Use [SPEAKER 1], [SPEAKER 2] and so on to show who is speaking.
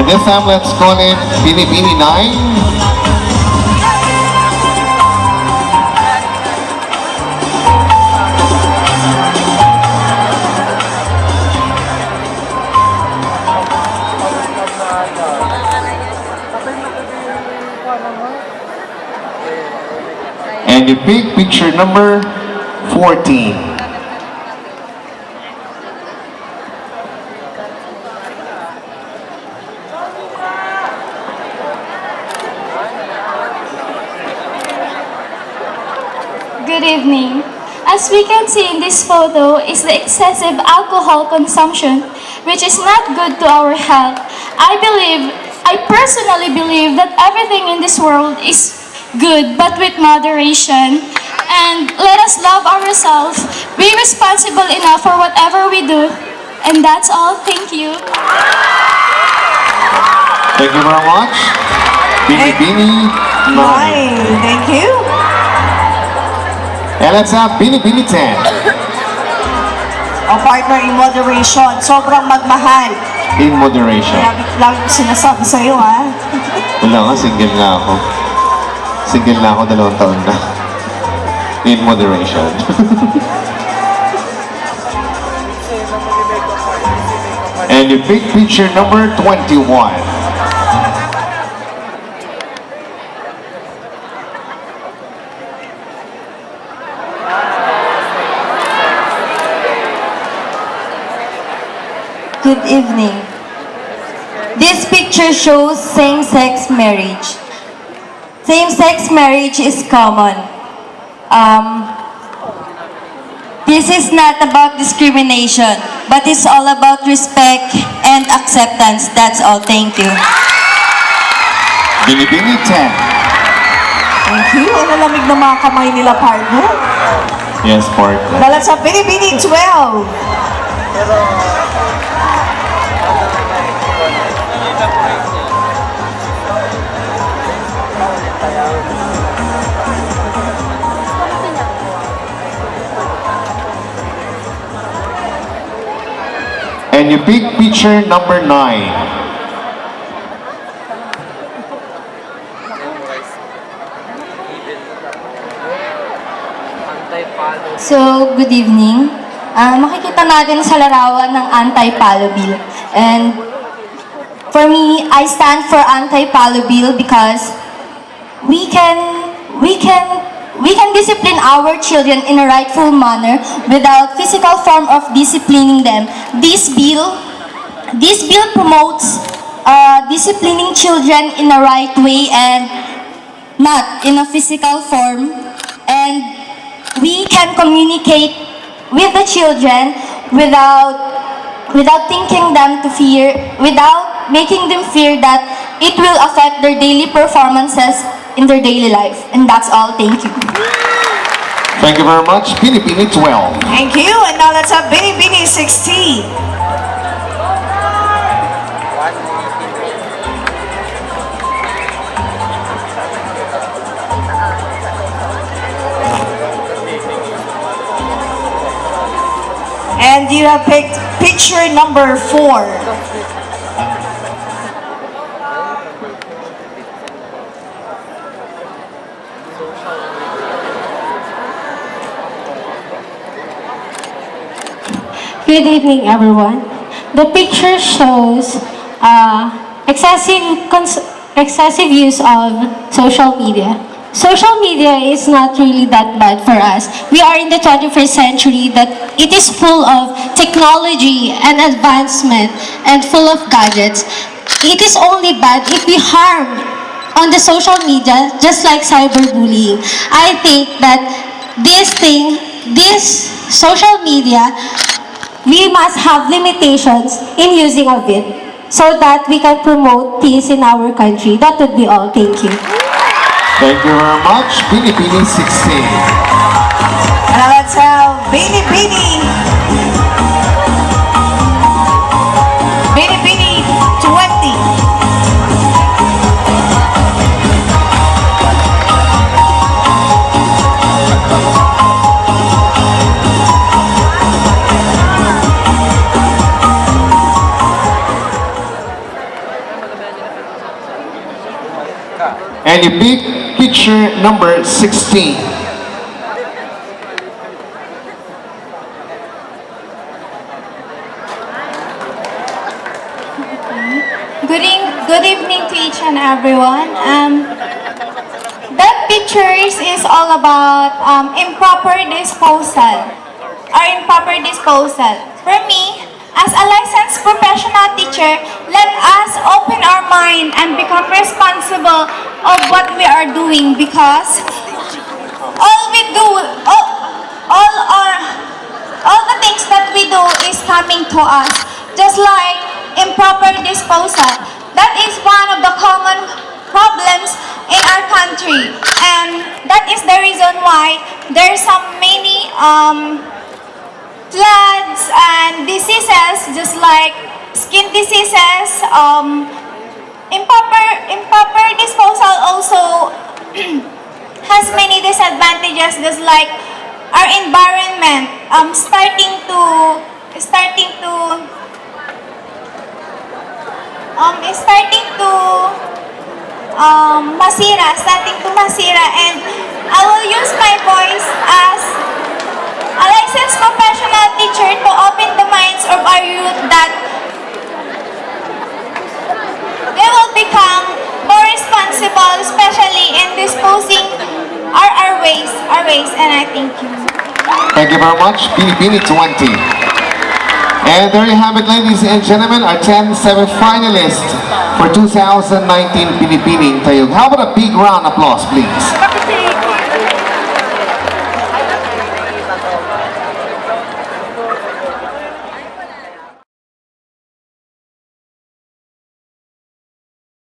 [SPEAKER 1] this time, let's call it Binibini 9. And you pick picture number 14.
[SPEAKER 2] Good evening. As we can see in this photo is the excessive alcohol consumption, which is not good to our health. I personally believe that everything in this world is good, but with moderation. And let us love ourselves, be responsible enough for whatever we do. And that's all. Thank you.
[SPEAKER 1] Thank you very much. Binibini 9.
[SPEAKER 3] Thank you.
[SPEAKER 1] And let's have Binibini 10.
[SPEAKER 3] O partner, in moderation. Sobrang magmahal.
[SPEAKER 1] In moderation.
[SPEAKER 3] Kaya lagi ko sinasabi sa'yo, ha?
[SPEAKER 1] Wala nga, single na ako. Single na ako, 2 taon na. In moderation. And you pick picture number 21.
[SPEAKER 4] Good evening. This picture shows same-sex marriage. Same-sex marriage is common. This is not about discrimination, but it's all about respect and acceptance. That's all. Thank you.
[SPEAKER 1] Binibini 10.
[SPEAKER 3] Thank you. Ang lalamig ng mga kamay nila, partner.
[SPEAKER 1] Yes, partner.
[SPEAKER 3] Dalat sa Binibini 12.
[SPEAKER 1] And you pick picture number 9.
[SPEAKER 4] So, good evening. Makikita natin sa larawan ng anti-palo bill. And for me, I stand for anti-palo bill because we can discipline our children in a rightful manner without physical form of disciplining them. This bill promotes disciplining children in a right way and not in a physical form. And we can communicate with the children without thinking them to fear, without making them fear that it will affect their daily performances in their daily life. And that's all. Thank you.
[SPEAKER 1] Thank you very much. Binibini 12.
[SPEAKER 3] Thank you. And now let's have Binibini 16. And you have picked picture number 4.
[SPEAKER 2] Good evening, everyone. The picture shows excessive use of social media. Social media is not really that bad for us. We are in the 21st century that it is full of technology and advancement and full of gadgets. It is only bad if we harm on the social media, just like cyberbullying. I think that this social media, we must have limitations in using of it so that we can promote peace in our country. That would be all. Thank you.
[SPEAKER 1] Thank you very much. Binibini 16.
[SPEAKER 3] And now let's have Binibini 20.
[SPEAKER 1] And you pick picture number 16.
[SPEAKER 2] Good evening to each and everyone. That pictures is all about improper disposal or improper disposal. For me, as a licensed professional teacher, let us open our mind and become responsible of what we are doing, because all we do, all the things that we do is coming to us, just like improper disposal. That is one of the common problems in our country, and that is the reason why there's so many floods and diseases, just like skin diseases. Improper disposal also has many disadvantages, just like our environment starting to masira, and I will use my voice as a licensed professional teacher to open the minds of our youth that they will become more responsible, especially in disposing our waste, and I thank you.
[SPEAKER 1] Thank you very much, Binibini 20. And there you have it, ladies and gentlemen, our 10 semi-finalists for 2019 Binibining Tayug. How about a big round of applause, please?